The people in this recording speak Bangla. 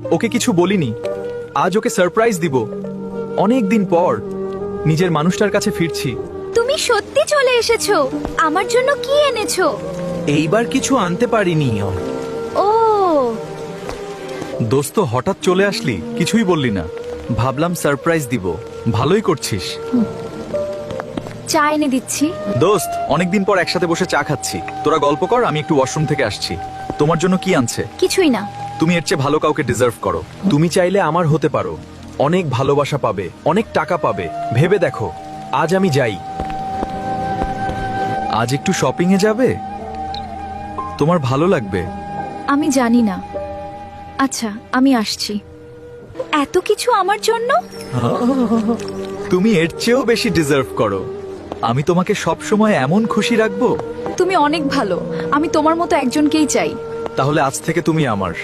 ওকে কিছু বলিনি। আজ ওকে সারপ্রাইজ দিব। অনেক দিন পর নিজের মানুষটার কাছে ফিরছি। তুমি সত্যি চলে এসেছো। আমার জন্য কি এনেছো? এইবার কিছু আনতে পারিনি। ও দোস্ত, হঠাৎ চলে আসলি, কিছুই বললি না। ভাবলাম সারপ্রাইজ দিব। ভালোই করছিস। চা এনে দিচ্ছি। দোস্ত, অনেকদিন পর একসাথে বসে চা খাচ্ছি। তোরা গল্প কর, আমি একটু ওয়াশরুম থেকে আসছি। তোমার জন্য কি আনছে? কিছুই না। তুমি এর চেয়ে ভালো কাউকে ডিজার্ভ করো। তুমি চাইলে আমার হতে পারো। অনেক ভালোবাসা পাবে, অনেক টাকা পাবে। ভেবে দেখো। আজ আমি যাই। আজ একটু শপিং এ যাবে? তোমার ভালো লাগবে। আমি জানি না। আচ্ছা, আমি আসছি। এত কিছু আমার জন্য? তুমি এর চেয়েও বেশি ডিজার্ভ করো। আমি তোমাকে সব সময় এমন খুশি রাখবো। তুমি অনেক ভালো। আমি তোমার মতো একজনকেই চাই। তাহলে আজ থেকে তুমি আমার।